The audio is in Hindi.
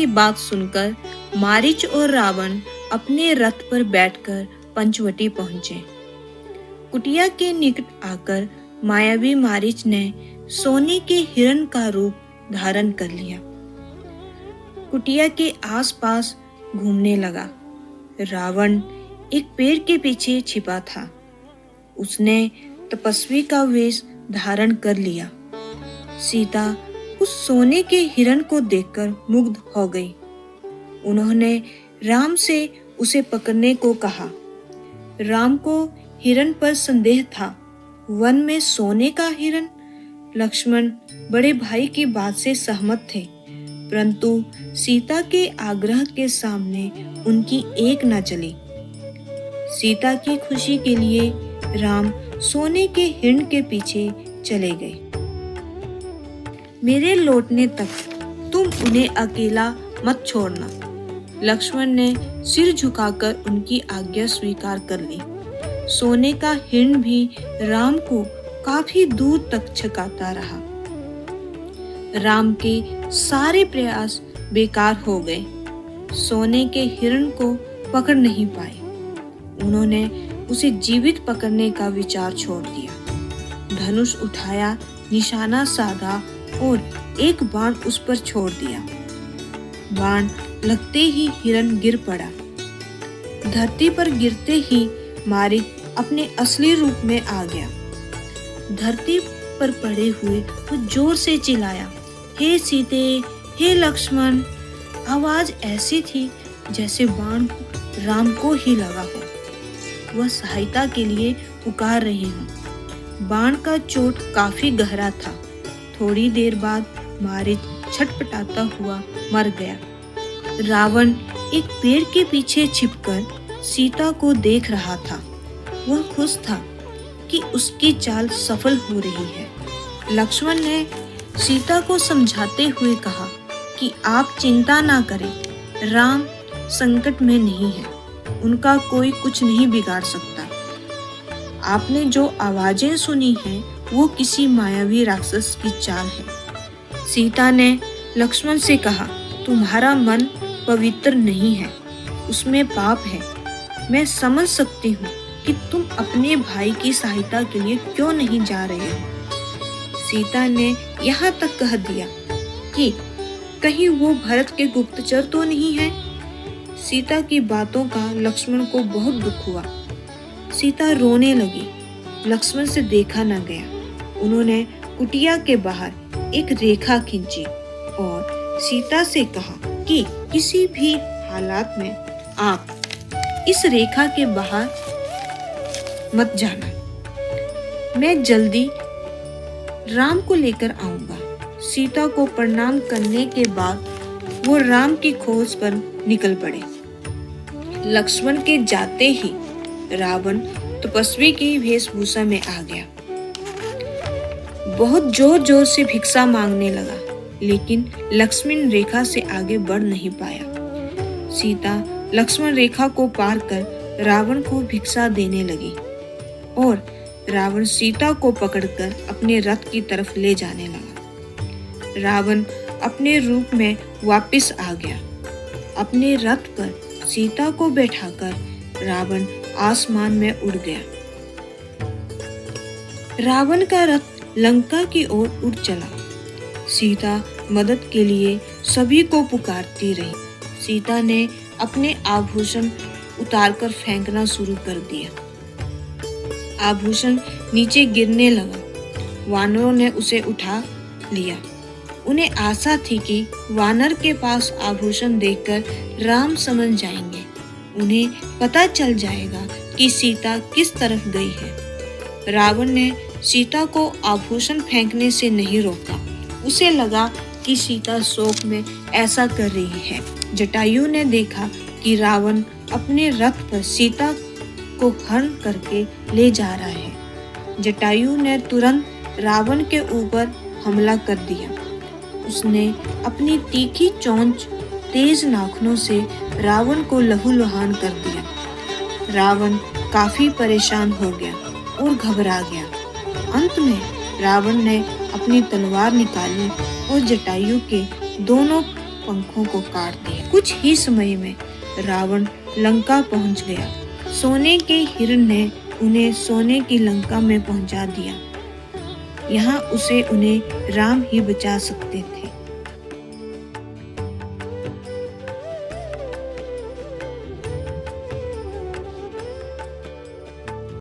की बात सुनकर मारीच और रावण अपने रथ पर बैठकर पंचवटी पहुंचे। कुटिया के निकट आकर मायावी मारीच ने सोने के हिरण का रूप धारण कर लिया। कुटिया के आसपास घूमने लगा। रावण एक पेड़ के पीछे छिपा था। उसने तपस्वी का वेश धारण कर लिया। सीता उस सोने के हिरण को देखकर मुग्ध हो गई। उन्होंने राम से उसे पकड़ने को कहा। राम को हिरण पर संदेह था। वन में सोने का हिरण। लक्ष्मण बड़े भाई की बात से सहमत थे, परंतु सीता के आग्रह के सामने उनकी एक न चली। सीता की खुशी के लिए राम सोने के हिरण के पीछे चले गए। मेरे लौटने तक तुम उन्हें अकेला मत छोड़ना। लक्ष्मण ने सिर झुकाकर उनकी आज्ञा स्वीकार कर ली। सोने का हिरण भी राम को काफी दूर तक छकाता रहा। राम के सारे प्रयास बेकार हो गए। सोने के हिरण को पकड़ नहीं पाए। उन्होंने उसे जीवित पकड़ने का विचार छोड़ दिया। धनुष उठाया, निशाना साधा और एक बाण उस पर छोड़ दिया। बाण लगते ही हिरण गिर पड़ा। धरती पर गिरते ही मारीच अपने असली रूप में आ गया। धरती पर पड़े हुए वो जोर से चिल्लाया, हे सीते, हे लक्ष्मण। आवाज ऐसी थी जैसे बाण राम को ही लगा हो। वह सहायता के लिए पुकार रहे हों। बाण का चोट काफी गहरा था। थोड़ी देर बाद मारीच छटपटाता हुआ मर गया। रावण एक पेड़ के पीछे छिपकर सीता को देख रहा था। वह खुश था कि उसकी चाल सफल हो रही है। लक्ष्मण ने सीता को समझाते हुए कहा कि आप चिंता ना करें, राम संकट में नहीं है। उनका कोई कुछ नहीं बिगाड़ सकता। आपने जो आवाजें सुनी हैं वो किसी मायावी राक्षस की चाल है। सीता ने लक्ष्मण से कहा, तुम्हारा मन पवित्र नहीं है, उसमें पाप है। मैं समझ सकती हूँ कि तुम अपने भाई की सहायता के लिए क्यों नहीं जा रहे हो। सीता ने यहाँ तक कह दिया कि कहीं वो भरत के गुप्तचर तो नहीं है। सीता की बातों का लक्ष्मण को बहुत दुख हुआ। सीता रोने लगी। लक्ष्मण से देखा न गया। उन्होंने कुटिया के बाहर एक रेखा खींची और सीता से कहा कि किसी भी हालात में आप इस रेखा के बाहर मत जाना। मैं जल्दी राम को लेकर आऊंगा। सीता को प्रणाम करने के बाद वो राम की खोज पर निकल पड़े। लक्ष्मण के जाते ही रावण तपस्वी की वेशभूषा में आ गया। बहुत जोर जोर से भिक्षा मांगने लगा, लेकिन लक्ष्मण रेखा से आगे बढ़ नहीं पाया। सीता लक्ष्मण रेखा को पार कर रावण को भिक्षा देने लगी और रावण सीता को पकड़कर अपने रथ की तरफ ले जाने लगा। रावण अपने रूप में वापस आ गया। अपने रथ पर सीता को बैठाकर रावण आसमान में उड़ गया। रावण का रथ लंका की ओर उड़ चला। सीता मदद के लिए सभी को पुकारती रही। सीता ने अपने आभूषण उतारकर फेंकना शुरू कर दिया। आभूषण नीचे गिरने लगा। वानरों ने उसे उठा लिया। उन्हें आशा थी कि वानर के पास आभूषण देखकर राम समझ जाएंगे। उन्हें पता चल जाएगा कि सीता किस तरफ गई है। रावण ने सीता को आभूषण फेंकने से नहीं रोका। उसे लगा कि सीता शोक में ऐसा कर रही है। जटायु ने देखा कि रावण अपने रथ पर सीता को हरण करके ले जा रहा है। जटायु ने तुरंत रावण के ऊपर हमला कर दिया। उसने अपनी तीखी चोंच तेज नाखूनों से रावण को लहूलुहान कर दिया। रावण काफी परेशान हो गया और घबरा गया। अंत में रावण ने अपनी तलवार निकाली और जटायु के दोनों पंखों को काट दिया। कुछ ही समय में रावण लंका पहुंच गया। सोने के हिरण ने उन्हें सोने की लंका में पहुंचा दिया। यहाँ उसे उन्हें राम ही बचा सकते थे।